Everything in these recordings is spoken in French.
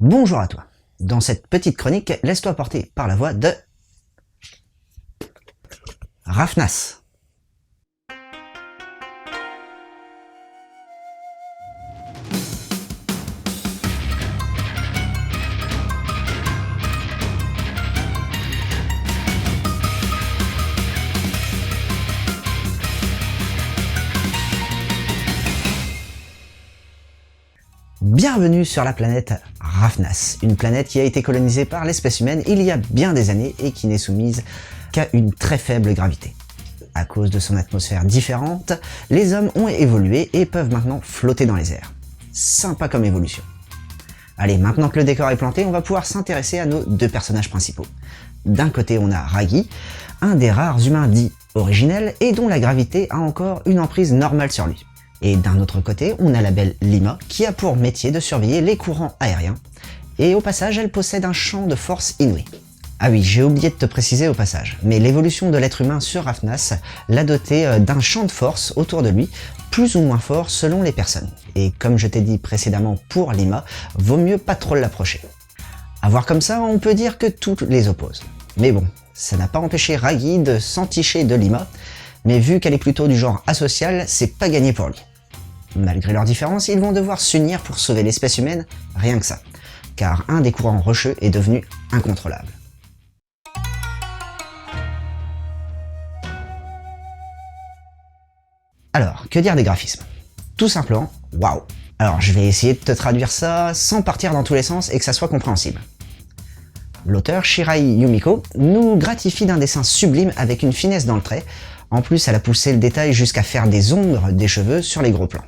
Bonjour à toi. Dans cette petite chronique, laisse-toi porter par la voix de Rafnas. Bienvenue sur la planète Rafnas, une planète qui a été colonisée par l'espèce humaine il y a bien des années et qui n'est soumise qu'à une très faible gravité. À cause de son atmosphère différente, les hommes ont évolué et peuvent maintenant flotter dans les airs. Sympa comme évolution. Allez, maintenant que le décor est planté, on va pouvoir s'intéresser à nos deux personnages principaux. D'un côté, on a Raggy, un des rares humains dits originels et dont la gravité a encore une emprise normale sur lui. Et d'un autre côté, on a la belle Lima, qui a pour métier de surveiller les courants aériens. Et au passage, elle possède un champ de force inouï. Ah oui, j'ai oublié de te préciser au passage, mais l'évolution de l'être humain sur Rafnas l'a doté d'un champ de force autour de lui, plus ou moins fort selon les personnes. Et comme je t'ai dit précédemment pour Lima, vaut mieux pas trop l'approcher. À voir comme ça, on peut dire que tout les oppose. Mais bon, ça n'a pas empêché Raggy de s'enticher de Lima, mais vu qu'elle est plutôt du genre asocial, c'est pas gagné pour lui. Malgré leurs différences, ils vont devoir s'unir pour sauver l'espèce humaine, rien que ça, car un des courants rocheux est devenu incontrôlable. Alors, que dire des graphismes? Tout simplement, waouh! Alors je vais essayer de te traduire ça sans partir dans tous les sens et que ça soit compréhensible. L'auteur Shirai Yumiko nous gratifie d'un dessin sublime avec une finesse dans le trait. En plus, elle a poussé le détail jusqu'à faire des ombres des cheveux sur les gros plans.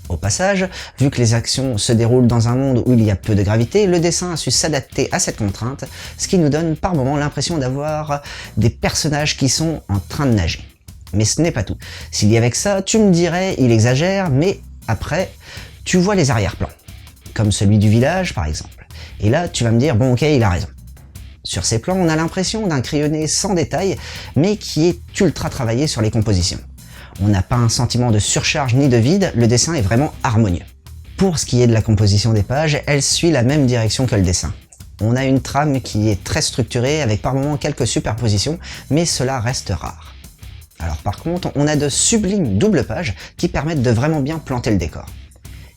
Au passage, vu que les actions se déroulent dans un monde où il y a peu de gravité, le dessin a su s'adapter à cette contrainte, ce qui nous donne par moments l'impression d'avoir des personnages qui sont en train de nager. Mais ce n'est pas tout. S'il y avait que ça, tu me dirais, il exagère, mais après, tu vois les arrière-plans. Comme celui du village, par exemple. Et là, tu vas me dire, bon ok, il a raison. Sur ces plans, on a l'impression d'un crayonné sans détail, mais qui est ultra travaillé sur les compositions. On n'a pas un sentiment de surcharge ni de vide, le dessin est vraiment harmonieux. Pour ce qui est de la composition des pages, elle suit la même direction que le dessin. On a une trame qui est très structurée, avec par moments quelques superpositions, mais cela reste rare. Alors par contre, on a de sublimes doubles pages qui permettent de vraiment bien planter le décor.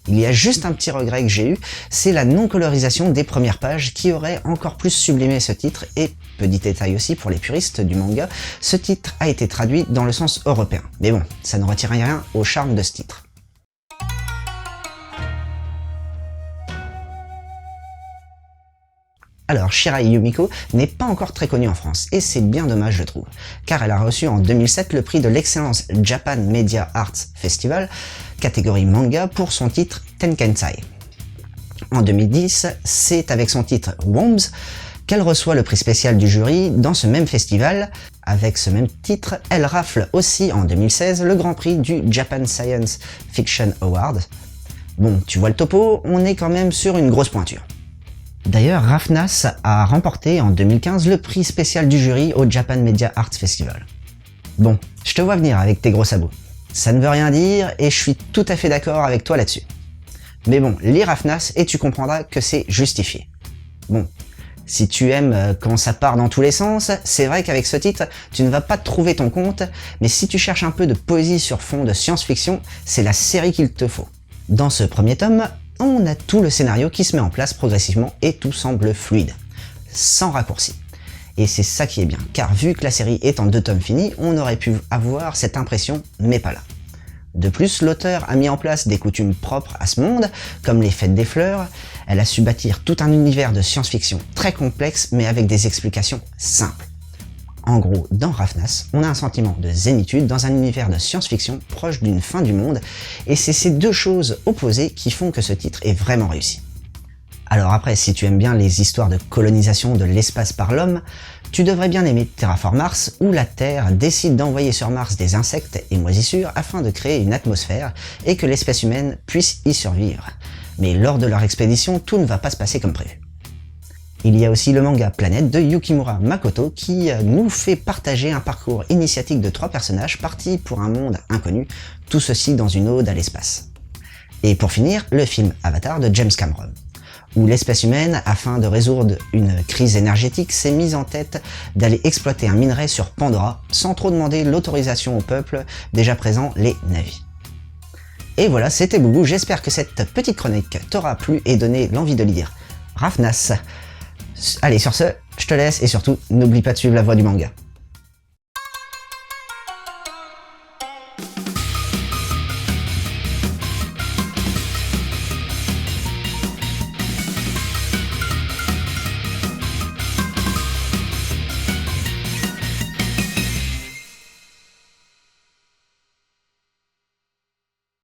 Il y a juste un petit regret que j'ai eu, c'est la non-colorisation des premières pages qui aurait encore plus sublimé ce titre et, petit détail aussi pour les puristes du manga, ce titre a été traduit dans le sens européen. Mais bon, ça ne retire rien au charme de ce titre. Alors, Shirai Yumiko n'est pas encore très connue en France, et c'est bien dommage je trouve, car elle a reçu en 2007 le prix de l'excellence Japan Media Arts Festival, catégorie manga, pour son titre Tenkensai. En 2010, c'est avec son titre Worms qu'elle reçoit le prix spécial du jury dans ce même festival. Avec ce même titre, elle rafle aussi en 2016 le grand prix du Japan Science Fiction Award. Bon, tu vois le topo, on est quand même sur une grosse pointure. D'ailleurs, Rafnas a remporté en 2015 le prix spécial du jury au Japan Media Arts Festival. Bon, je te vois venir avec tes gros sabots. Ça ne veut rien dire et je suis tout à fait d'accord avec toi là-dessus. Mais bon, lis Rafnas et tu comprendras que c'est justifié. Bon, si tu aimes quand ça part dans tous les sens, c'est vrai qu'avec ce titre, tu ne vas pas trouver ton compte, mais si tu cherches un peu de poésie sur fond de science-fiction, c'est la série qu'il te faut. Dans ce premier tome, on a tout le scénario qui se met en place progressivement et tout semble fluide, sans raccourci. Et c'est ça qui est bien, car vu que la série est en 2 tomes finis, on aurait pu avoir cette impression, mais pas là. De plus, l'auteur a mis en place des coutumes propres à ce monde, comme les fêtes des fleurs. Elle a su bâtir tout un univers de science-fiction très complexe, mais avec des explications simples. En gros, dans Rafnas, on a un sentiment de zénitude dans un univers de science-fiction proche d'une fin du monde, et c'est ces deux choses opposées qui font que ce titre est vraiment réussi. Alors après, si tu aimes bien les histoires de colonisation de l'espace par l'homme, tu devrais bien aimer Terraform Mars, où la Terre décide d'envoyer sur Mars des insectes et moisissures afin de créer une atmosphère et que l'espèce humaine puisse y survivre. Mais lors de leur expédition, tout ne va pas se passer comme prévu. Il y a aussi le manga Planète de Yukimura Makoto qui nous fait partager un parcours initiatique de 3 personnages partis pour un monde inconnu, tout ceci dans une ode à l'espace. Et pour finir, le film Avatar de James Cameron. où l'espèce humaine, afin de résoudre une crise énergétique, s'est mise en tête d'aller exploiter un minerai sur Pandora, sans trop demander l'autorisation au peuple déjà présent, les Na'vi. Et voilà, c'était Boubou, j'espère que cette petite chronique t'aura plu et donné l'envie de lire Rafnas. Allez, sur ce, je te laisse et surtout, n'oublie pas de suivre la voie du manga.